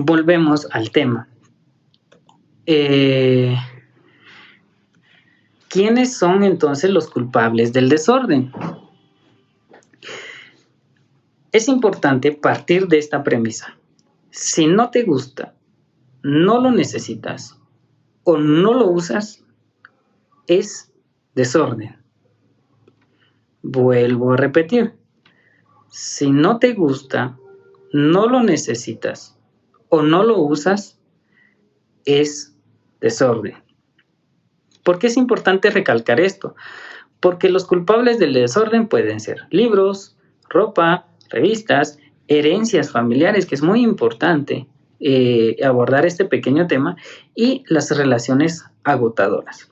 volvemos al tema. ¿Quiénes son entonces los culpables del desorden? Es importante partir de esta premisa. Si no te gusta, no lo necesitas o no lo usas, es desorden. Vuelvo a repetir. Si no te gusta, no lo necesitas o no lo usas, es desorden. ¿Por qué es importante recalcar esto? Porque los culpables del desorden pueden ser libros, ropa, revistas, herencias familiares, que es muy importante abordar este pequeño tema, y las relaciones agotadoras.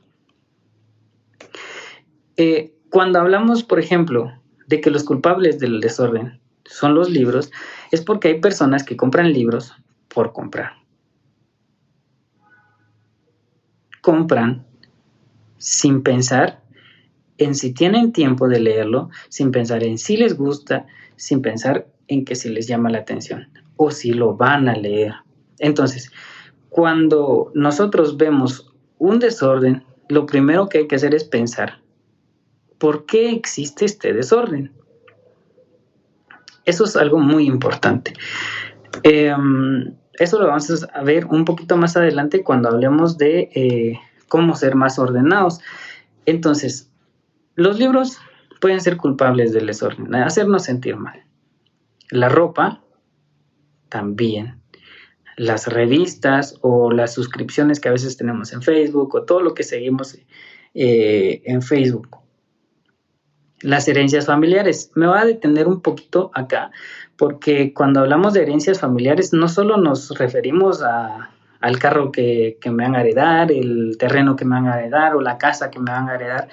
Cuando hablamos, por ejemplo, de que los culpables del desorden son los libros, es porque hay personas que compran libros por comprar. Compran sin pensar en si tienen tiempo de leerlo, sin pensar en si les gusta, sin pensar en que si les llama la atención o si lo van a leer. Entonces, cuando nosotros vemos un desorden, lo primero que hay que hacer es pensar, ¿por qué existe este desorden? Eso es algo muy importante. Eso lo vamos a ver un poquito más adelante cuando hablemos de cómo ser más ordenados. Entonces, los libros pueden ser culpables del desorden, hacernos sentir mal. La ropa, también. Las revistas o las suscripciones que a veces tenemos en Facebook o todo lo que seguimos en Facebook. Las herencias familiares. Me voy a detener un poquito acá, porque cuando hablamos de herencias familiares no solo nos referimos al carro que me van a heredar, el terreno que me van a heredar o la casa que me van a heredar.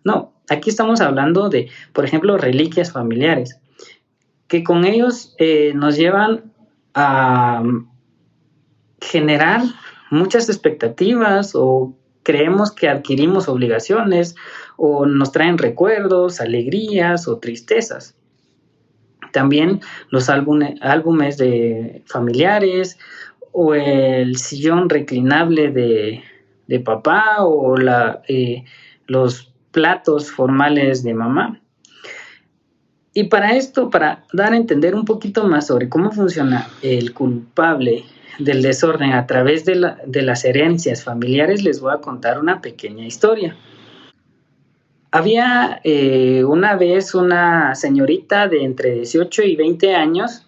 No, aquí estamos hablando de, por ejemplo, reliquias familiares, que con ellos nos llevan a generar muchas expectativas o creemos que adquirimos obligaciones o nos traen recuerdos, alegrías o tristezas. También los álbumes de familiares o el sillón reclinable de papá o los platos formales de mamá. Y para esto, para dar a entender un poquito más sobre cómo funciona el culpable del desorden a través de las herencias familiares, les voy a contar una pequeña historia. Había una vez una señorita de entre 18 y 20 años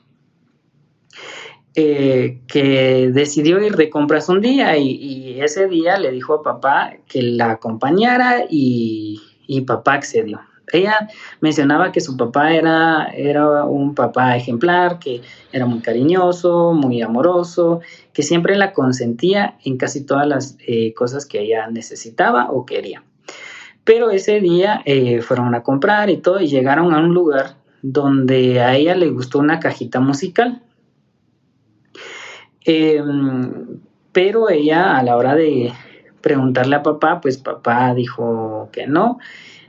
que decidió ir de compras un día y ese día le dijo a papá que la acompañara y papá accedió. Ella mencionaba que su papá era un papá ejemplar, que era muy cariñoso, muy amoroso, que siempre la consentía en casi todas las cosas que ella necesitaba o quería. Pero ese día fueron a comprar y todo y llegaron a un lugar donde a ella le gustó una cajita musical. Pero ella a la hora de preguntarle a papá, pues papá dijo que no.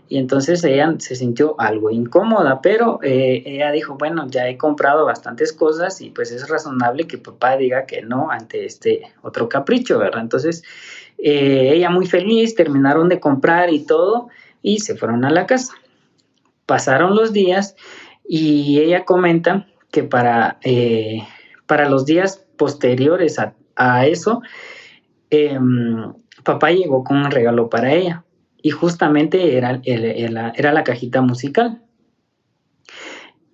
Y entonces ella se sintió algo incómoda, pero ella dijo, bueno, ya he comprado bastantes cosas y pues es razonable que papá diga que no ante este otro capricho, ¿verdad? Entonces ella muy feliz, terminaron de comprar y todo y se fueron a la casa. Pasaron los días y ella comenta que para los días posteriores a eso, papá llegó con un regalo para ella. Y justamente era la cajita musical.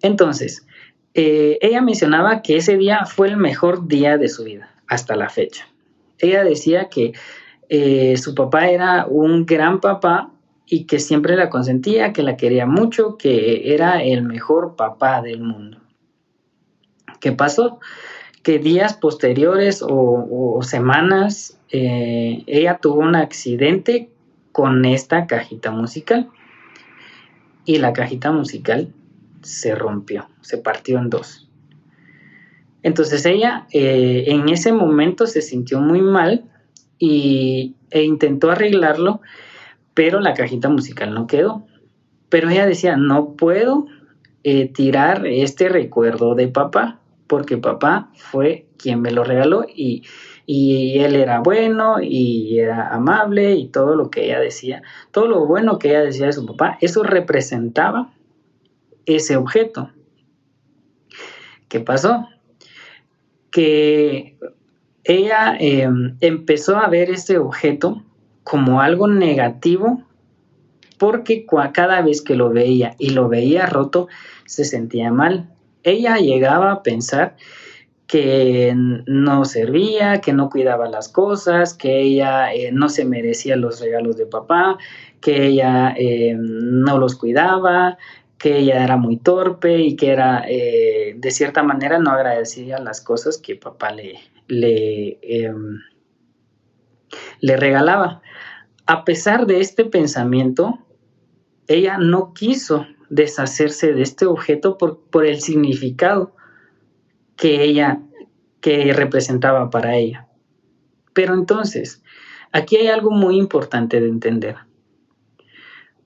Entonces, ella mencionaba que ese día fue el mejor día de su vida, hasta la fecha. Ella decía que su papá era un gran papá y que siempre la consentía, que la quería mucho, que era el mejor papá del mundo. ¿Qué pasó? Que días posteriores o semanas, ella tuvo un accidente con esta cajita musical y la cajita musical se rompió, se partió en dos. Entonces ella en ese momento se sintió muy mal e intentó arreglarlo, pero la cajita musical no quedó. Pero ella decía, no puedo tirar este recuerdo de papá. porque papá fue quien me lo regaló y él era bueno y era amable y todo lo que ella decía, todo lo bueno que ella decía de su papá, eso representaba ese objeto. ¿Qué pasó? Que ella empezó a ver ese objeto como algo negativo porque cada vez que lo veía y lo veía roto, se sentía mal. Ella llegaba a pensar que no servía, que no cuidaba las cosas, que ella no se merecía los regalos de papá, que ella no los cuidaba, que ella era muy torpe y que era, de cierta manera, no agradecía las cosas que papá le regalaba. A pesar de este pensamiento, ella no quiso deshacerse de este objeto por el significado que representaba para ella. Pero entonces, aquí hay algo muy importante de entender,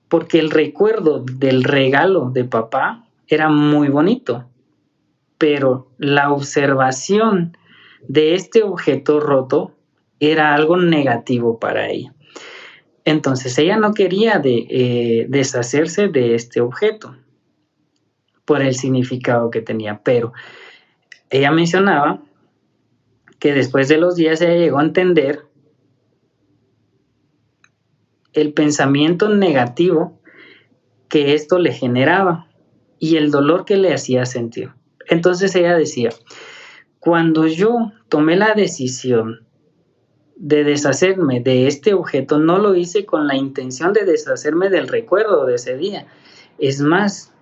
porque el recuerdo del regalo de papá era muy bonito, pero la observación de este objeto roto era algo negativo para ella. Entonces ella no quería deshacerse de este objeto por el significado que tenía, pero ella mencionaba que después de los días ella llegó a entender el pensamiento negativo que esto le generaba y el dolor que le hacía sentir. Entonces ella decía, cuando yo tomé la decisión de deshacerme de este objeto, no lo hice con la intención de deshacerme del recuerdo de ese día. Es más,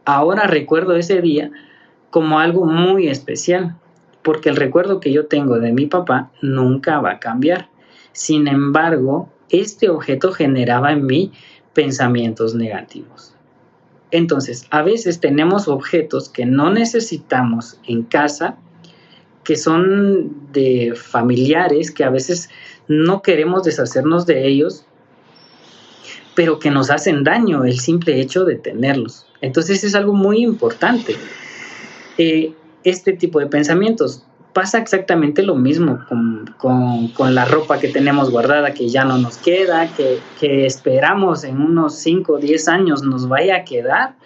ahora recuerdo ese día como algo muy especial, porque el recuerdo que yo tengo de mi papá nunca va a cambiar. Sin embargo, este objeto generaba en mí pensamientos negativos. Entonces, a veces tenemos objetos que no necesitamos en casa, que son de familiares, que a veces no queremos deshacernos de ellos, pero que nos hacen daño el simple hecho de tenerlos. Entonces es algo muy importante. Este tipo de pensamientos. Pasa exactamente lo mismo con la ropa que tenemos guardada, que ya no nos queda, que esperamos en unos 5 o 10 años nos vaya a quedar,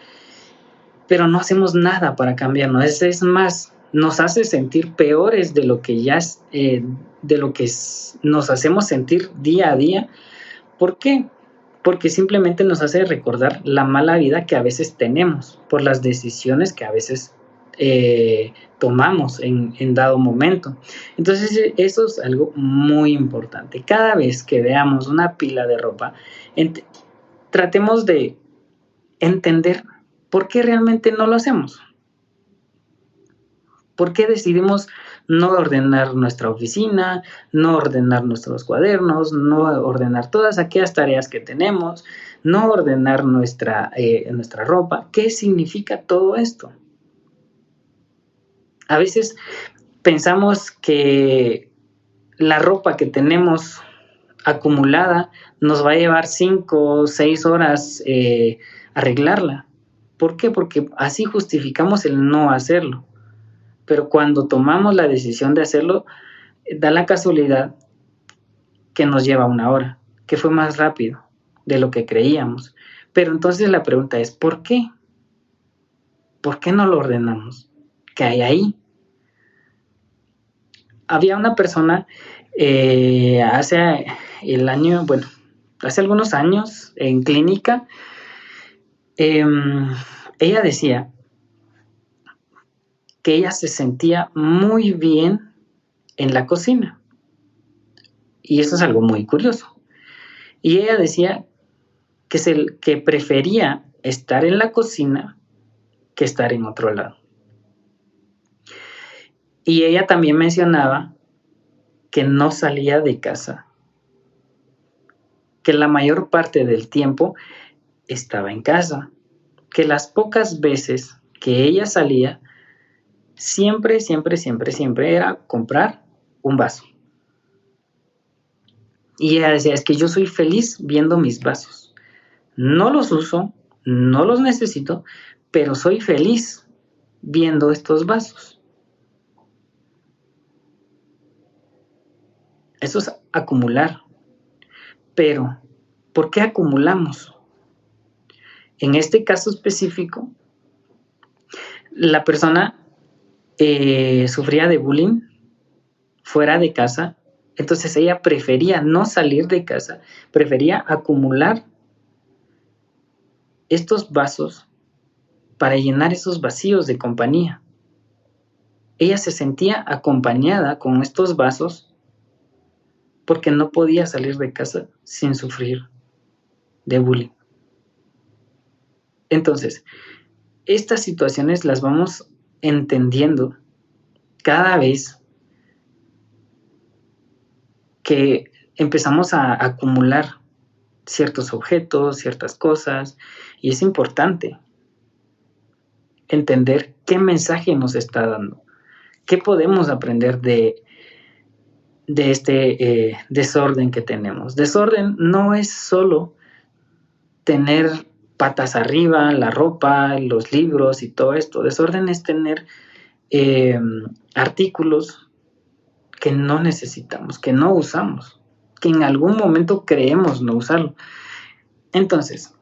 pero no hacemos nada para cambiarnos. Es más, nos hace sentir peores de lo que ya de lo que nos hacemos sentir día a día. ¿Por qué? Porque simplemente nos hace recordar la mala vida que a veces tenemos por las decisiones que a veces tomamos en dado momento. Entonces eso es algo muy importante. Cada vez que veamos una pila de ropa, tratemos de entender por qué realmente no lo hacemos. ¿Por qué decidimos no ordenar nuestra oficina, no ordenar nuestros cuadernos, no ordenar todas aquellas tareas que tenemos, no ordenar nuestra ropa? ¿Qué significa todo esto? A veces pensamos que la ropa que tenemos acumulada nos va a llevar 5 o 6 horas arreglarla. ¿Por qué? Porque así justificamos el no hacerlo. Pero cuando tomamos la decisión de hacerlo, da la casualidad que nos lleva 1 hora, que fue más rápido de lo que creíamos. Pero entonces la pregunta es, ¿por qué? ¿Por qué no lo ordenamos? ¿Qué hay ahí? Había una persona hace algunos años en clínica, ella decía que ella se sentía muy bien en la cocina. Y eso es algo muy curioso. Y ella decía que prefería estar en la cocina que estar en otro lado. Y ella también mencionaba que no salía de casa, que la mayor parte del tiempo estaba en casa, que las pocas veces que ella salía, siempre era comprar un vaso. Y ella decía, es que yo soy feliz viendo mis vasos. No los uso, no los necesito, pero soy feliz viendo estos vasos. Eso es acumular. Pero, ¿por qué acumulamos? En este caso específico, la persona sufría de bullying fuera de casa, entonces ella prefería no salir de casa, prefería acumular estos vasos para llenar esos vacíos de compañía. Ella se sentía acompañada con estos vasos porque no podía salir de casa sin sufrir de bullying. Entonces, estas situaciones las vamos entendiendo cada vez que empezamos a acumular ciertos objetos, ciertas cosas, y es importante entender qué mensaje nos está dando, qué podemos aprender de este desorden que tenemos. Desorden no es solo tener patas arriba, la ropa, los libros y todo esto. Desorden es tener artículos que no necesitamos, que no usamos, que en algún momento creemos no usarlo. Entonces,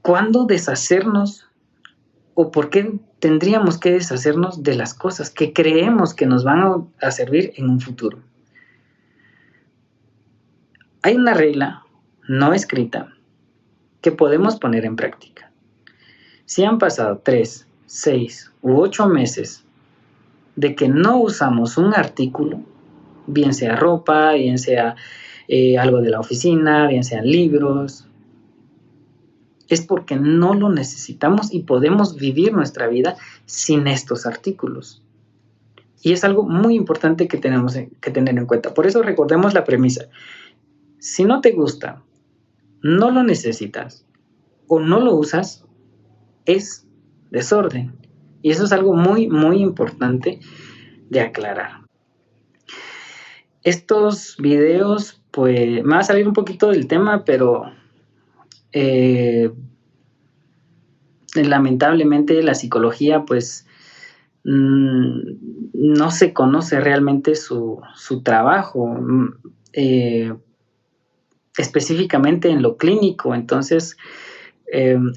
¿cuándo deshacernos o por qué tendríamos que deshacernos de las cosas que creemos que nos van a servir en un futuro? Hay una regla no escrita que podemos poner en práctica. Si han pasado 3, 6 u 8 meses de que no usamos un artículo, bien sea ropa, bien sea algo de la oficina, bien sean libros, es porque no lo necesitamos y podemos vivir nuestra vida sin estos artículos. Y es algo muy importante que tenemos que tener en cuenta. Por eso recordemos la premisa. Si no te gusta, no lo necesitas o no lo usas, es desorden. Y eso es algo muy, muy importante de aclarar. Estos videos, pues, me va a salir un poquito del tema, pero lamentablemente la psicología, pues, no se conoce realmente su trabajo, específicamente en lo clínico. Entonces,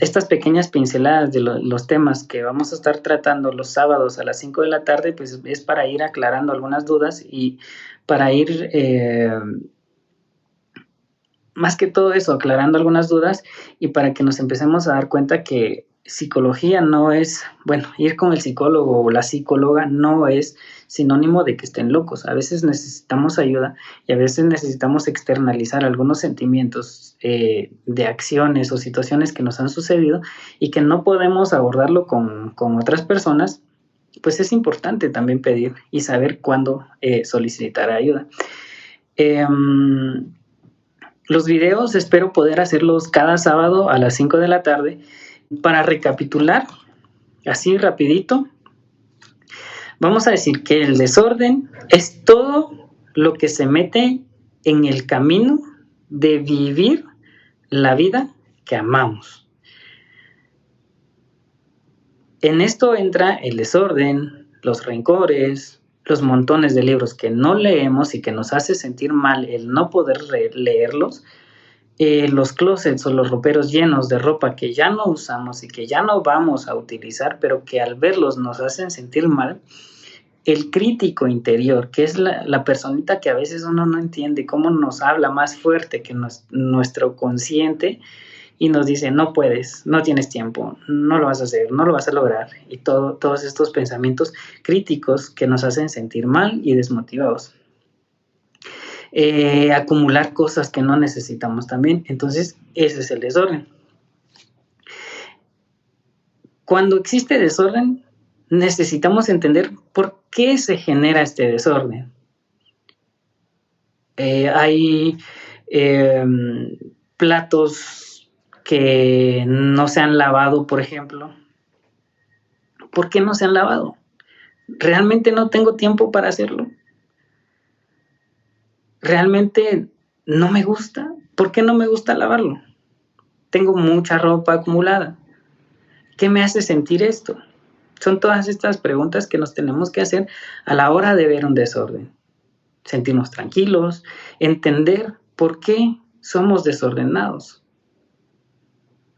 estas pequeñas pinceladas de los temas que vamos a estar tratando los sábados a las 5 de la tarde, pues es para ir aclarando algunas dudas y para ir, más que todo eso, aclarando algunas dudas y para que nos empecemos a dar cuenta que psicología no es, bueno, ir con el psicólogo o la psicóloga no es sinónimo de que estén locos. A veces necesitamos ayuda y a veces necesitamos externalizar algunos sentimientos de acciones o situaciones que nos han sucedido y que no podemos abordarlo con otras personas. Pues es importante también pedir y saber cuándo solicitar ayuda. Los videos espero poder hacerlos cada sábado a las 5 de la tarde. Para recapitular, así rapidito, vamos a decir que el desorden es todo lo que se mete en el camino de vivir la vida que amamos. En esto entra el desorden, los rencores, los montones de libros que no leemos y que nos hace sentir mal el no poder leerlos, los closets o los roperos llenos de ropa que ya no usamos y que ya no vamos a utilizar, pero que al verlos nos hacen sentir mal, el crítico interior, que es la personita que a veces uno no entiende cómo nos habla más fuerte que nuestro consciente y nos dice, no puedes, no tienes tiempo, no lo vas a hacer, no lo vas a lograr, y todos estos pensamientos críticos que nos hacen sentir mal y desmotivados. Acumular cosas que no necesitamos también. Entonces, ese es el desorden. Cuando existe desorden, necesitamos entender por qué se genera este desorden. Hay platos que no se han lavado, por ejemplo. ¿Por qué no se han lavado? ¿Realmente no tengo tiempo para hacerlo? ¿Realmente no me gusta? ¿Por qué no me gusta lavarlo? Tengo mucha ropa acumulada. ¿Qué me hace sentir esto? Son todas estas preguntas que nos tenemos que hacer a la hora de ver un desorden. sentirnos tranquilos, entender por qué somos desordenados.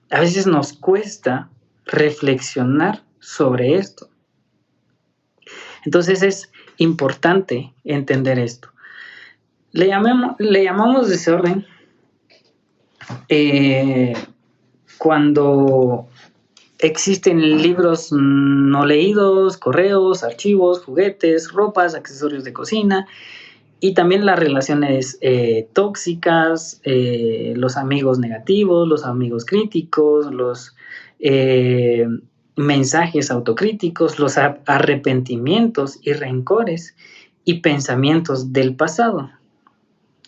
A veces nos cuesta reflexionar sobre esto. Entonces es importante entender esto. Le llamamos desorden cuando existen libros no leídos, correos, archivos, juguetes, ropas, accesorios de cocina y también las relaciones tóxicas, los amigos negativos, los amigos críticos, los mensajes autocríticos, los arrepentimientos y rencores y pensamientos del pasado.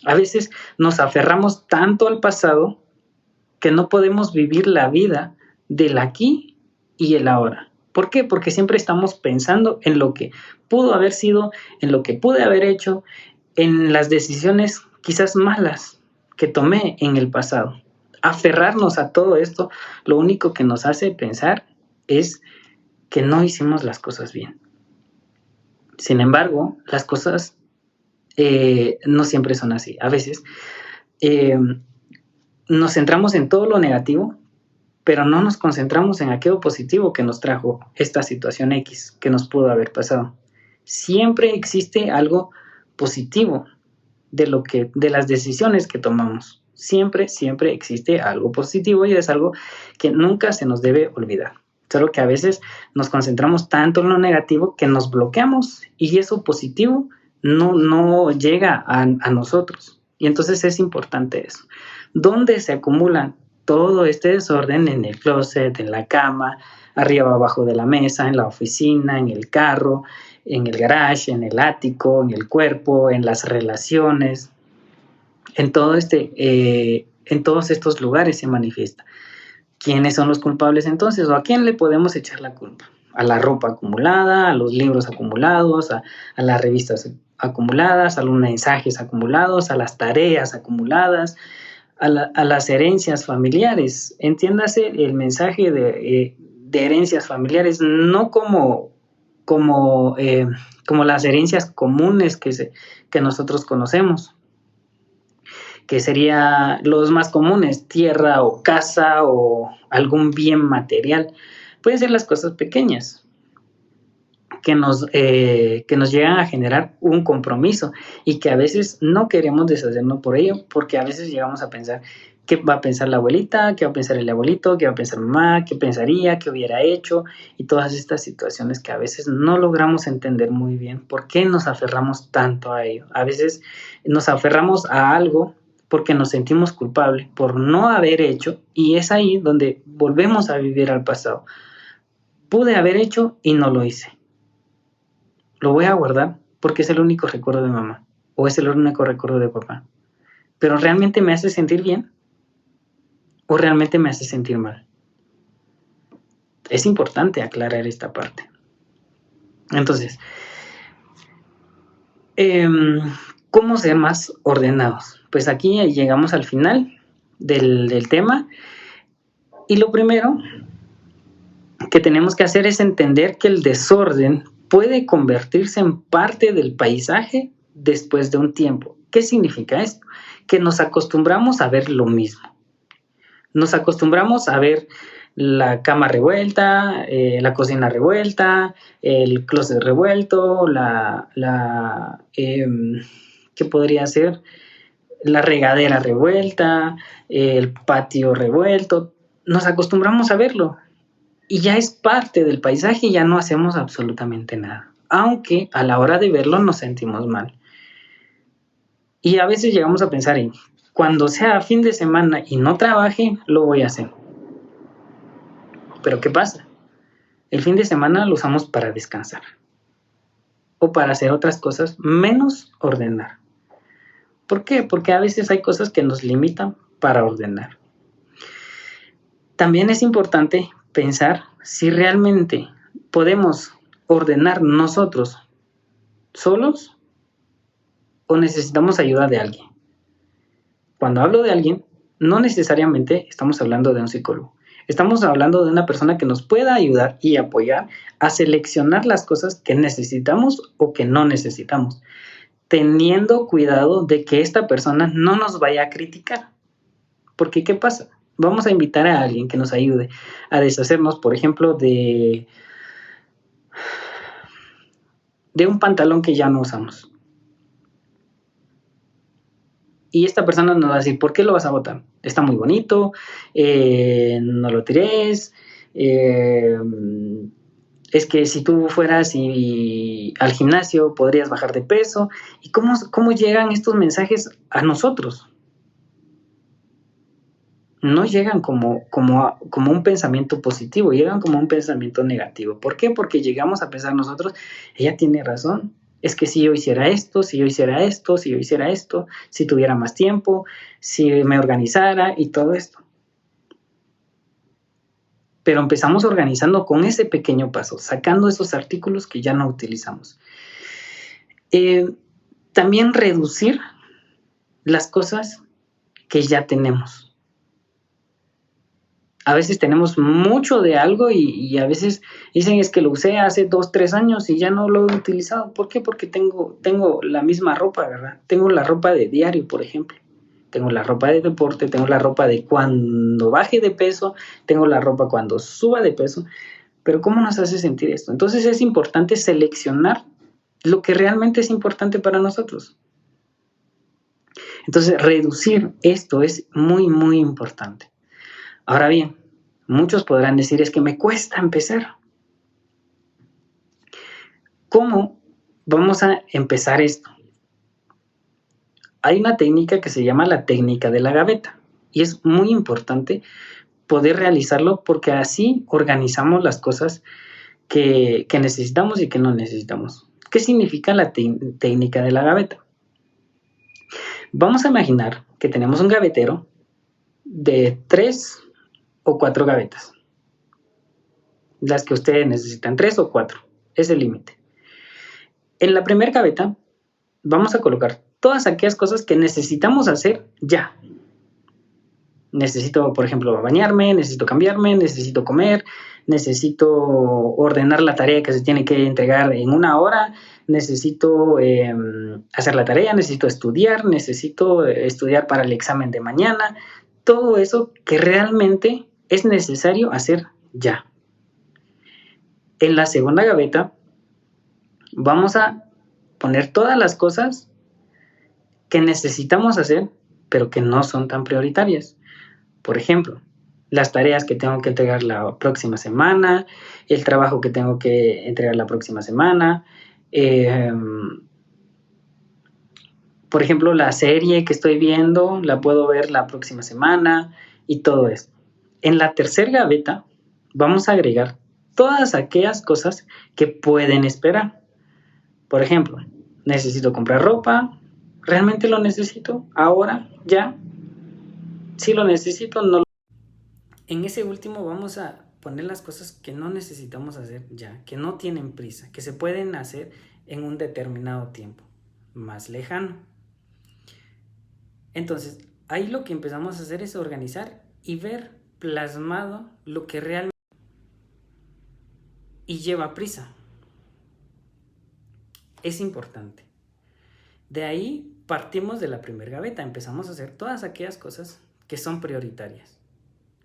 A veces nos aferramos tanto al pasado que no podemos vivir la vida del aquí y el ahora. ¿Por qué? Porque siempre estamos pensando en lo que pudo haber sido, en lo que pude haber hecho, en las decisiones quizás malas que tomé en el pasado. Aferrarnos a todo esto, lo único que nos hace pensar es que no hicimos las cosas bien. Sin embargo, las cosas no siempre son así. A veces nos centramos en todo lo negativo, pero no nos concentramos en aquello positivo que nos trajo esta situación X que nos pudo haber pasado. Siempre existe algo positivo de las decisiones que tomamos. Siempre existe algo positivo y es algo que nunca se nos debe olvidar. Solo que a veces nos concentramos tanto en lo negativo que nos bloqueamos y eso positivo no llega a nosotros. Y entonces es importante eso. ¿Dónde se acumulan todo este desorden? En el closet, en la cama, arriba abajo de la mesa, en la oficina, en el carro, en el garage, en el ático, en el cuerpo, en las relaciones. En todos estos lugares se manifiesta. ¿Quiénes son los culpables entonces? ¿O a quién le podemos echar la culpa? A la ropa acumulada, a los libros acumulados, a las revistas acumuladas, a los mensajes acumulados, a las tareas acumuladas, a las herencias familiares. Entiéndase el mensaje de herencias familiares, no como las herencias comunes que nosotros conocemos, que serían los más comunes, tierra o casa o algún bien material. Pueden ser las cosas pequeñas que nos llegan a generar un compromiso y que a veces no queremos deshacernos por ello, porque a veces llegamos a pensar qué va a pensar la abuelita, qué va a pensar el abuelito, qué va a pensar mamá, qué pensaría, qué hubiera hecho, y todas estas situaciones que a veces no logramos entender muy bien por qué nos aferramos tanto a ello. A veces nos aferramos a algo porque nos sentimos culpables por no haber hecho, y es ahí donde volvemos a vivir al pasado. Pude haber hecho y no lo hice. Lo voy a guardar porque es el único recuerdo de mamá o es el único recuerdo de papá. ¿Pero realmente me hace sentir bien o realmente me hace sentir mal? Es importante aclarar esta parte. Entonces, ¿cómo ser más ordenados? Pues aquí llegamos al final del tema y lo primero que tenemos que hacer es entender que el desorden puede convertirse en parte del paisaje después de un tiempo. ¿Qué significa esto? Que nos acostumbramos a ver lo mismo. Nos acostumbramos a ver la cama revuelta, la cocina revuelta, el closet revuelto, ¿qué podría ser? La regadera revuelta, el patio revuelto. Nos acostumbramos a verlo y ya es parte del paisaje y ya no hacemos absolutamente nada, aunque a la hora de verlo nos sentimos mal. Y a veces llegamos a pensar en, cuando sea fin de semana y no trabaje, lo voy a hacer. Pero ¿qué pasa? El fin de semana lo usamos para descansar o para hacer otras cosas menos ordenar. ¿Por qué? Porque a veces hay cosas que nos limitan para ordenar. También es importante pensar si realmente podemos ordenar nosotros solos o necesitamos ayuda de alguien. Cuando hablo de alguien, no necesariamente estamos hablando de un psicólogo. Estamos hablando de una persona que nos pueda ayudar y apoyar a seleccionar las cosas que necesitamos o que no necesitamos. teniendo cuidado de que esta persona no nos vaya a criticar. Porque, ¿qué pasa? Vamos a invitar a alguien que nos ayude a deshacernos, por ejemplo, de un pantalón que ya no usamos. Y esta persona nos va a decir, ¿por qué lo vas a botar? Está muy bonito, no lo tires, es que si tú fueras al gimnasio podrías bajar de peso. ¿Y cómo llegan estos mensajes a nosotros? No llegan como un pensamiento positivo, llegan como un pensamiento negativo. ¿Por qué? Porque llegamos a pensar nosotros, ella tiene razón, es que si yo hiciera esto, si yo hiciera esto, si yo hiciera esto, si tuviera más tiempo, si me organizara y todo esto. Pero empezamos organizando con ese pequeño paso, sacando esos artículos que ya no utilizamos. También reducir las cosas que ya tenemos. A veces tenemos mucho de algo y a veces dicen es que lo usé hace 2, 3 años y ya no lo he utilizado. ¿Por qué? Porque tengo la misma ropa, ¿verdad? Tengo la ropa de diario, por ejemplo. Tengo la ropa de deporte, tengo la ropa de cuando baje de peso, tengo la ropa cuando suba de peso. Pero ¿cómo nos hace sentir esto? Entonces es importante seleccionar lo que realmente es importante para nosotros. Entonces reducir esto es muy, muy importante. Ahora bien, muchos podrán decir, es que me cuesta empezar. ¿Cómo vamos a empezar esto? Hay una técnica que se llama la técnica de la gaveta y es muy importante poder realizarlo porque así organizamos las cosas que necesitamos y que no necesitamos. ¿Qué significa la técnica de la gaveta? Vamos a imaginar que tenemos un gavetero de 3 o 4 gavetas. Las que ustedes necesitan, 3 o 4, es el límite. En la primera gaveta vamos a colocar todas aquellas cosas que necesitamos hacer ya. Necesito, por ejemplo, bañarme, necesito cambiarme, necesito comer, necesito ordenar la tarea que se tiene que entregar en 1 hora, necesito hacer la tarea, necesito estudiar para el examen de mañana. Todo eso que realmente es necesario hacer ya. En la segunda gaveta vamos a poner todas las cosas que necesitamos hacer, pero que no son tan prioritarias. Por ejemplo, las tareas que tengo que entregar la próxima semana, el trabajo que tengo que entregar la próxima semana, por ejemplo, la serie que estoy viendo, la puedo ver la próxima semana y todo esto. En la tercera gaveta vamos a agregar todas aquellas cosas que pueden esperar. Por ejemplo, necesito comprar ropa, ¿realmente lo necesito? ¿Ahora? ¿Ya? Si lo necesito, no. En ese último vamos a poner las cosas que no necesitamos hacer ya, que no tienen prisa, que se pueden hacer en un determinado tiempo, más lejano. Entonces, ahí lo que empezamos a hacer es organizar y ver plasmado lo que realmente y lleva prisa. Es importante. De ahí partimos de la primera gaveta, empezamos a hacer todas aquellas cosas que son prioritarias,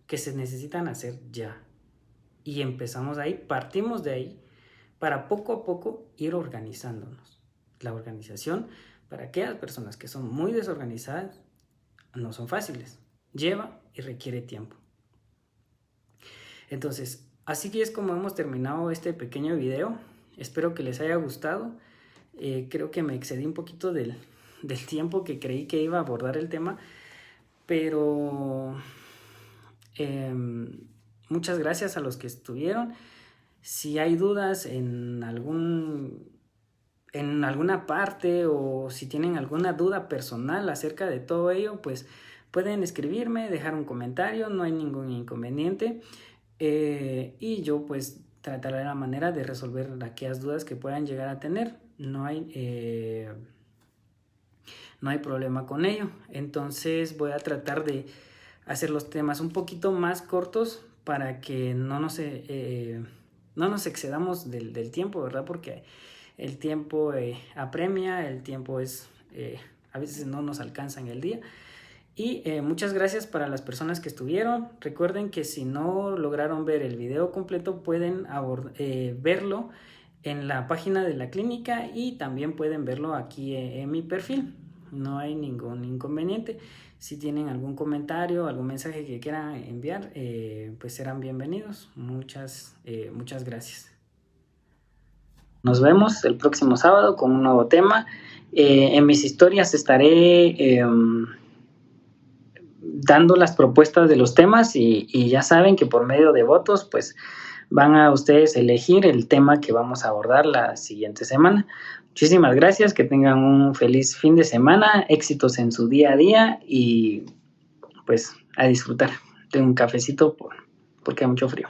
que se necesitan hacer ya. Y empezamos ahí, partimos de ahí para poco a poco ir organizándonos. La organización para aquellas personas que son muy desorganizadas no son fáciles, lleva y requiere tiempo. Entonces, así que es como hemos terminado este pequeño video. Espero que les haya gustado. Creo que me excedí un poquito del tiempo que creí que iba a abordar el tema, pero muchas gracias a los que estuvieron. Si hay dudas en alguna parte o si tienen alguna duda personal acerca de todo ello, pues pueden escribirme, dejar un comentario, no hay ningún inconveniente. Y yo pues trataré la manera de resolver aquellas dudas que puedan llegar a tener. No hay problema con ello. Entonces voy a tratar de hacer los temas un poquito más cortos para que no nos excedamos del tiempo, ¿verdad? Porque el tiempo apremia, el tiempo es, a veces no nos alcanza en el día. Y muchas gracias para las personas que estuvieron. Recuerden que si no lograron ver el video completo, pueden verlo en la página de la clínica y también pueden verlo aquí en mi perfil. No hay ningún inconveniente. Si tienen algún comentario, algún mensaje que quieran enviar, pues serán bienvenidos. Muchas gracias. Nos vemos el próximo sábado con un nuevo tema. En mis historias estaré dando las propuestas de los temas y ya saben que por medio de votos pues van a ustedes elegir el tema que vamos a abordar la siguiente semana. Muchísimas gracias, que tengan un feliz fin de semana, éxitos en su día a día y pues a disfrutar de un cafecito porque hay mucho frío.